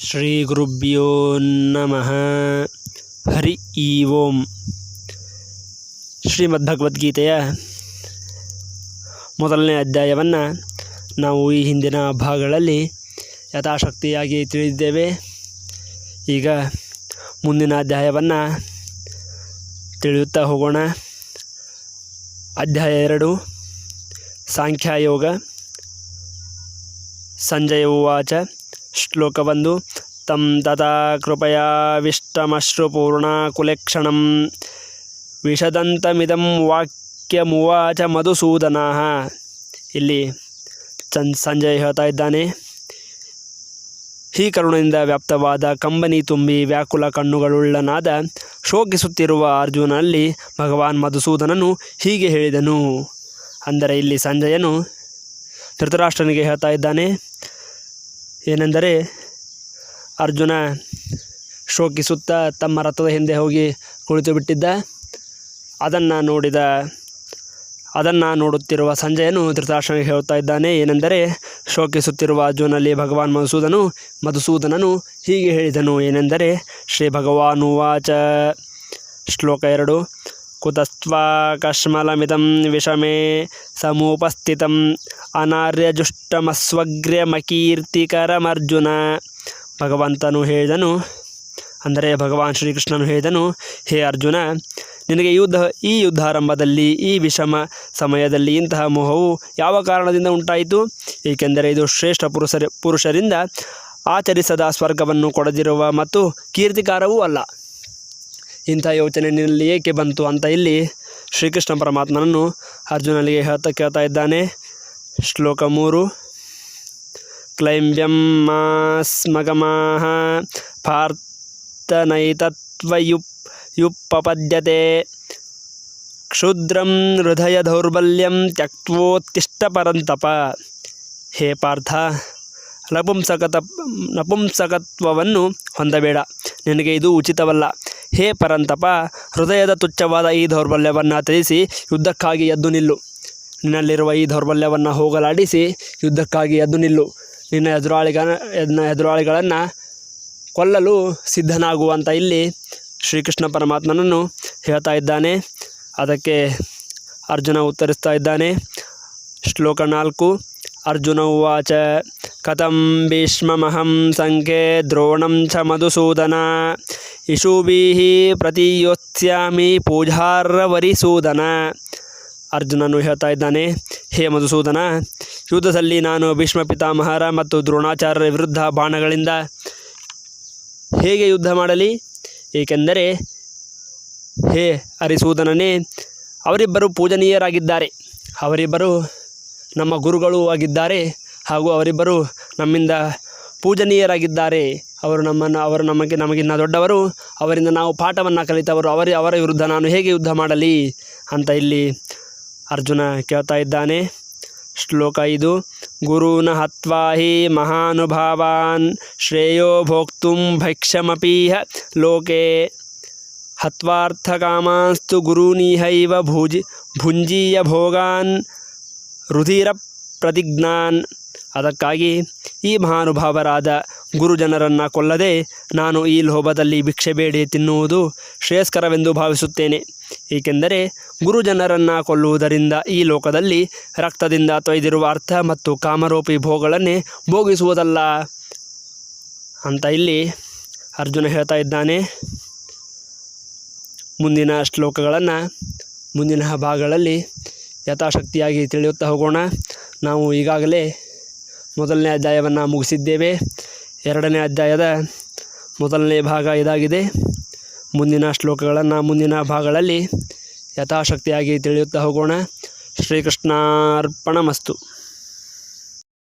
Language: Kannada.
ಶ್ರೀ ಗುರುಭ್ಯೋ ನಮಃ. ಹರಿ ಓಂ. ಶ್ರೀಮದ್ಭಗವದ್ಗೀತೆಯ ಮೊದಲನೇ ಅಧ್ಯಾಯವನ್ನು ನಾವು ಈ ಹಿಂದಿನ ಭಾಗಗಳಲ್ಲಿ ಯಥಾಶಕ್ತಿಯಾಗಿ ತಿಳಿದಿದ್ದೇವೆ. ಈಗ ಮುಂದಿನ ಅಧ್ಯಾಯವನ್ನು ತಿಳಿಯುತ್ತಾ ಹೋಗೋಣ. ಅಧ್ಯಾಯ 2 ಸಾಂಖ್ಯಯೋಗ. ಸಂಜಯ ಉವಾಚ. ಶ್ಲೋಕ 1. ತಂ ತಥಾ ಕೃಪಯಾವಿಷ್ಟಮಶ್ರುಪೂರ್ಣಕುಲೇಕ್ಷಣಂ ವಿಶದಂತಮಿದಂ ವಾಕ್ಯಮುವಾಚ ಮಧುಸೂದನಃ. ಇಲ್ಲಿ ಸಂಜಯ್ ಹೇಳ್ತಾ ಇದ್ದಾನೆ, ಈ ಕರುಣೆಯಿಂದ ವ್ಯಾಪ್ತವಾದ ಕಂಬನಿ ತುಂಬಿ ವ್ಯಾಕುಲ ಕಣ್ಣುಗಳುಳ್ಳನಾದ ಶೋಕಿಸುತ್ತಿರುವ ಅರ್ಜುನಲ್ಲಿ ಭಗವಾನ್ ಮಧುಸೂದನನು ಹೀಗೆ ಹೇಳಿದನು. ಅಂದರೆ ಇಲ್ಲಿ ಸಂಜಯನು ಧೃತರಾಷ್ಟ್ರನಿಗೆ ಹೇಳ್ತಾ ಇದ್ದಾನೆ. ಏನೆಂದರೆ, ಅರ್ಜುನ ಶೋಕಿಸುತ್ತಾ ತಮ್ಮ ರಥದ ಹಿಂದೆ ಹೋಗಿ ಕುಳಿತು ಬಿಟ್ಟಿದ್ದ. ಅದನ್ನು ನೋಡುತ್ತಿರುವ ಸಂಜಯನು ಧೃತರಾಷ್ಟ್ರನಿಗೆ ಹೇಳ್ತಾ ಇದ್ದಾನೆ. ಏನೆಂದರೆ, ಶೋಕಿಸುತ್ತಿರುವ ಅರ್ಜುನಲ್ಲಿ ಭಗವಾನ್ ಮಧುಸೂದನನು ಹೀಗೆ ಹೇಳಿದನು. ಏನೆಂದರೆ, ಶ್ರೀ ಭಗವಾನುವಾಚ. ಶ್ಲೋಕ 2. ಕುತಸ್ತ್ವಾಕಶ್ಮಲಮಿದಂ ವಿಷಮೇ ಸಮುಪಸ್ಥಿತಂ ಅನಾರ್ಯಜುಷ್ಟಮಸ್ವಗ್ರ್ಯಮಕೀರ್ತಿಕರಮರ್ಜುನ. ಭಗವಂತನು ಹೇಳಿದನು, ಅಂದರೆ ಭಗವಾನ್ ಶ್ರೀಕೃಷ್ಣನು ಹೇಳಿದನು, ಹೇ ಅರ್ಜುನ, ನಿನಗೆ ಈ ಯುದ್ಧಾರಂಭದಲ್ಲಿ ಈ ವಿಷಮ ಸಮಯದಲ್ಲಿ ಇಂತಹ ಮೋಹವು ಯಾವ ಕಾರಣದಿಂದ ಉಂಟಾಯಿತು? ಏಕೆಂದರೆ ಇದು ಶ್ರೇಷ್ಠ ಪುರುಷರಿಂದ ಆಚರಿಸದ ಸ್ವರ್ಗವನ್ನು ಕೊಡದಿರುವ ಮತ್ತು ಕೀರ್ತಿಕಾರವೂ ಅಲ್ಲ. ಇಂಥ ಯೋಚನೆ ನಿನ್ನಲ್ಲಿ ಏಕೆ ಬಂತು ಅಂತ ಇಲ್ಲಿ ಶ್ರೀಕೃಷ್ಣ ಪರಮಾತ್ಮನನ್ನು ಅರ್ಜುನನಿಗೆ ಕೇಳ್ತಾ ಇದ್ದಾನೆ. ಶ್ಲೋಕ 3. ಕ್ಲೈಂಬ್ಯಂ ಮಾಸ್ಮಗಮಾಹ ಪಾರ್ಥನೈತತ್ವಯುಪಪದ್ಯತೆ ಕ್ಷುದ್ರಂ ಹೃದಯ ದೌರ್ಬಲ್ಯಂ ತ್ಯಕ್ತೋತ್ತಿಷ್ಟ ಪರಂತಪ. ಹೇ ಪಾರ್ಥ, ನಪುಂಸಕತ್ವವನ್ನು ಹೊಂದಬೇಡ, ನಿನಗೆ ಇದು ಉಚಿತವಲ್ಲ. ಹೇ ಪರಂತಪ, ಹೃದಯದ ತುಚ್ಛವಾದ ಈ ದೌರ್ಬಲ್ಯವನ್ನು ತ್ಯಜಿಸಿ ಯುದ್ಧಕ್ಕಾಗಿ ಎದ್ದು ನಿಲ್ಲು. ನಿನ್ನಲ್ಲಿರುವ ಈ ದೌರ್ಬಲ್ಯವನ್ನು ಹೋಗಲಾಡಿಸಿ ಯುದ್ಧಕ್ಕಾಗಿ ಎದ್ದು ನಿಲ್ಲು. ನಿನ್ನ ಎದುರಾಳಿಗಳನ್ನು ಕೊಲ್ಲಲು ಸಿದ್ಧನಾಗುವಂತ ಇಲ್ಲಿ ಶ್ರೀಕೃಷ್ಣ ಪರಮಾತ್ಮನನ್ನು ಹೇಳ್ತಾ ಇದ್ದಾನೆ. ಅದಕ್ಕೆ ಅರ್ಜುನ ಉತ್ತರಿಸ್ತಾ ಇದ್ದಾನೆ. ಶ್ಲೋಕ 4. ಅರ್ಜುನ ಉವಾಚ. ಕಥಂ ಭೀಷ್ಮಮಹಂ ಸಂಖ್ಯೆ ದ್ರೋಣಂ ಚ ಮಧುಸೂದನ ಇಷುಭಿಃ ಪ್ರತಿಯೋತ್ಸ್ಯಾಮಿ ಪೂಜಾರ್ಹವರಿಸೂದನ. ಅರ್ಜುನನು ಹೇಳ್ತಾ ಇದ್ದಾನೆ, ಹೇ ಮಧುಸೂದನ, ಯುದ್ಧದಲ್ಲಿ ನಾನು ಭೀಷ್ಮ ಪಿತಾಮಹರ ಮತ್ತು ದ್ರೋಣಾಚಾರ್ಯರ ವಿರುದ್ಧ ಬಾಣಗಳಿಂದ ಹೇಗೆ ಯುದ್ಧ ಮಾಡಲಿ? ಏಕೆಂದರೆ ಹೇ ಹರಿಸೂದನನೇ, ಅವರಿಬ್ಬರು ಪೂಜನೀಯರಾಗಿದ್ದಾರೆ. ಅವರಿಬ್ಬರು ನಮ್ಮ ಗುರುಗಳು ಆಗಿದ್ದಾರೆ ಹಾಗೂ ಅವರಿಬ್ಬರು ನಮ್ಮಿಂದ ಪೂಜನೀಯರಾಗಿದ್ದಾರೆ. ಅವರು ನಮಗಿನ್ನ ದೊಡ್ಡವರು. ಅವರಿಂದ ನಾವು ಪಾಠವನ್ನು ಕಲಿತವರು. ಅವರ ವಿರುದ್ಧ ನಾನು ಹೇಗೆ ಯುದ್ಧ ಮಾಡಲಿ ಅಂತ ಇಲ್ಲಿ ಅರ್ಜುನ ಕೇಳ್ತಾ ಇದ್ದಾನೆ. ಶ್ಲೋಕ 5. ಗುರುನ ಹತ್ವಾ ಹಿ ಮಹಾನುಭಾವಾನ್ ಶ್ರೇಯೋ ಭೋಕ್ತುಂ ಭೈಕ್ಷಮಪೀಹ ಲೋಕೆ ಹತ್ವಾರ್ಥಕಾಮಾಂಸ್ತು ಗುರುನಿಹೈವ ಭುಂಜೀಯ ಭೋಗಾನ್ ರುಧಿರ ಪ್ರತಿಜ್ಞಾನ್. ಅದಕ್ಕಾಗಿ ಈ ಮಹಾನುಭಾವರಾದ ಗುರುಜನರನ್ನು ಕೊಲ್ಲದೆ ನಾನು ಈ ಲೋಭದಲ್ಲಿ ಭಿಕ್ಷೆ ಬೇಡಿ ತಿನ್ನುವುದು ಶ್ರೇಯಸ್ಕರವೆಂದು ಭಾವಿಸುತ್ತೇನೆ. ಏಕೆಂದರೆ ಗುರುಜನರನ್ನು ಕೊಲ್ಲುವುದರಿಂದ ಈ ಲೋಕದಲ್ಲಿ ರಕ್ತದಿಂದ ತೊಯ್ದಿರುವ ಅರ್ಥ ಮತ್ತು ಕಾಮರೂಪಿ ಭೋಗಗಳನ್ನೇ ಭೋಗಿಸುವುದಲ್ಲ ಅಂತ ಇಲ್ಲಿ ಅರ್ಜುನ ಹೇಳ್ತಾ ಇದ್ದಾನೆ. ಮುಂದಿನ ಶ್ಲೋಕಗಳನ್ನು ಮುಂದಿನ ಭಾಗಗಳಲ್ಲಿ ಯಥಾಶಕ್ತಿಯಾಗಿ ತಿಳಿಯುತ್ತಾ ಹೋಗೋಣ. ನಾವು ಈಗಾಗಲೇ ಮೊದಲನೇ ಅಧ್ಯಾಯವನ್ನು ಮುಗಿಸಿದ್ದೇವೆ. 2ನೇ ಅಧ್ಯಾಯದ ಮೊದಲನೇ ಭಾಗ ಇದಾಗಿದೆ. ಮುಂದಿನ ಶ್ಲೋಕಗಳನ್ನು ಮುಂದಿನ ಭಾಗಗಳಲ್ಲಿ ಯಥಾಶಕ್ತಿಯಾಗಿ ತಿಳಿಯುತ್ತಾ ಹೋಗೋಣ. ಶ್ರೀಕೃಷ್ಣಾರ್ಪಣಮಸ್ತು.